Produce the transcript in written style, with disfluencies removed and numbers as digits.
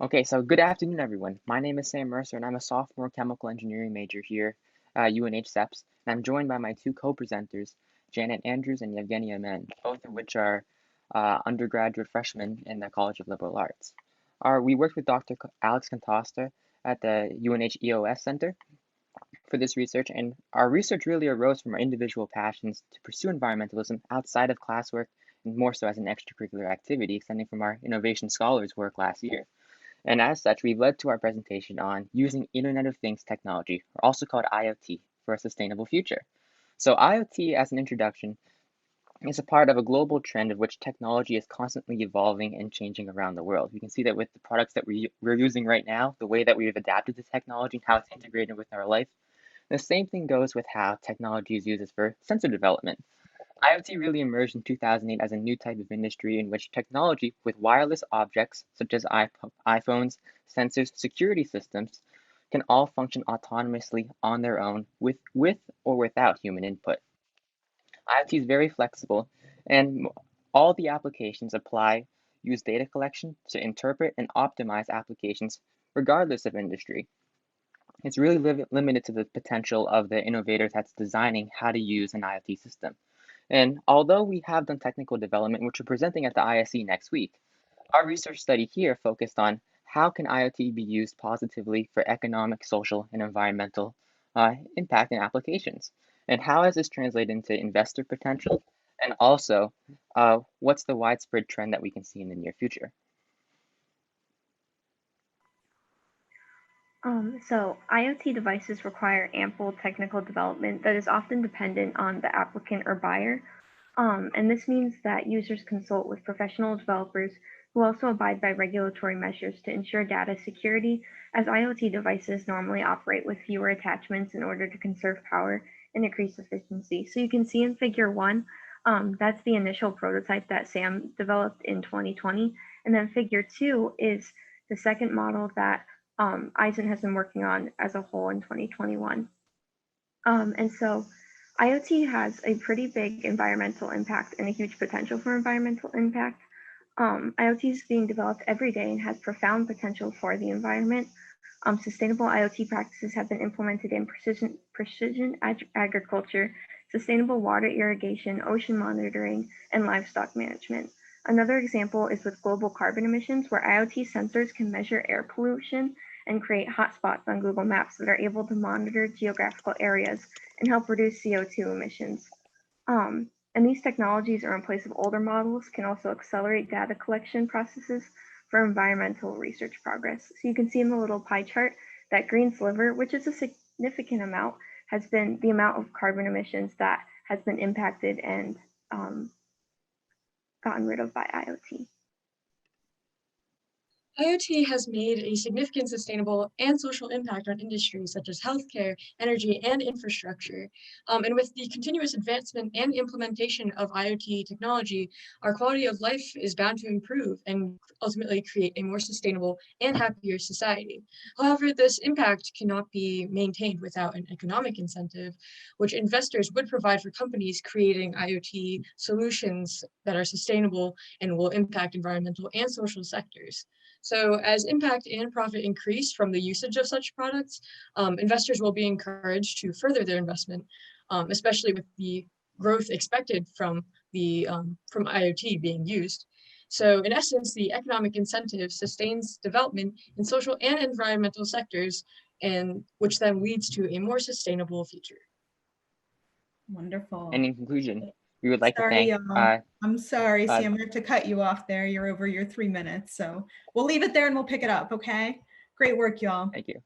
Okay, so good afternoon, everyone. My name is Sam Mercer, and I'm a sophomore chemical engineering major here at UNH SEPS. And I'm joined by my two co-presenters, Janet Andrews and Yevgenia Men, both of which are undergraduate freshmen in the College of Liberal Arts. We worked with Dr. Alex Cantosta at the UNH EOS Center for this research, and our research really arose from our individual passions to pursue environmentalism outside of classwork and more so as an extracurricular activity extending from our innovation scholars work last year. And as such, we've led to our presentation on using Internet of Things technology, or also called IoT, for a sustainable future. So IoT, as an introduction, is a part of a global trend of which technology is constantly evolving and changing around the world. We can see that with the products that we're using right now, the way that we've adapted to technology and how it's integrated with our life. The same thing goes with how technology is used for sensor development. IoT really emerged in 2008 as a new type of industry in which technology with wireless objects such as iPhones, sensors, security systems can all function autonomously on their own with or without human input. IoT is very flexible and all the applications use data collection to interpret and optimize applications regardless of industry. It's really limited to the potential of the innovators that's designing how to use an IoT system. And although we have done technical development, which we're presenting at the ISE next week, our research study here focused on how can IoT be used positively for economic, social, and environmental impact and applications, and how has this translated into investor potential, and also what's the widespread trend that we can see in the near future. So IoT devices require ample technical development that is often dependent on the applicant or buyer. And this means that users consult with professional developers who also abide by regulatory measures to ensure data security, as IoT devices normally operate with fewer attachments in order to conserve power and increase efficiency. So you can see in figure one, that's the initial prototype that Sam developed in 2020. And then figure two is the second model that Eisen has been working on as a whole in 2021. And so IoT has a pretty big environmental impact and a huge potential for environmental impact. IoT is being developed every day and has profound potential for the environment. Sustainable IoT practices have been implemented in precision agriculture, sustainable water irrigation, ocean monitoring, and livestock management. Another example is with global carbon emissions, where IoT sensors can measure air pollution and create hotspots on Google Maps that are able to monitor geographical areas and help reduce CO2 emissions. And these technologies are in place of older models, can also accelerate data collection processes for environmental research progress. So you can see in the little pie chart that green sliver, which is a significant amount, has been the amount of carbon emissions that has been impacted and gotten rid of by IoT. IoT has made a significant sustainable and social impact on industries such as healthcare, energy, and infrastructure. And with the continuous advancement and implementation of IoT technology, our quality of life is bound to improve and ultimately create a more sustainable and happier society. However, this impact cannot be maintained without an economic incentive, which investors would provide for companies creating IoT solutions that are sustainable and will impact environmental and social sectors. So as impact and profit increase from the usage of such products, investors will be encouraged to further their investment, especially with the growth expected from IoT being used. So in essence, the economic incentive sustains development in social and environmental sectors, and which then leads to a more sustainable future. Wonderful. And in conclusion, we would like Sorry, to thank. I'm sorry, Sam, I have to cut you off there. You're over your 3 minutes. So we'll leave it there and we'll pick it up, okay? Great work, y'all. Thank you.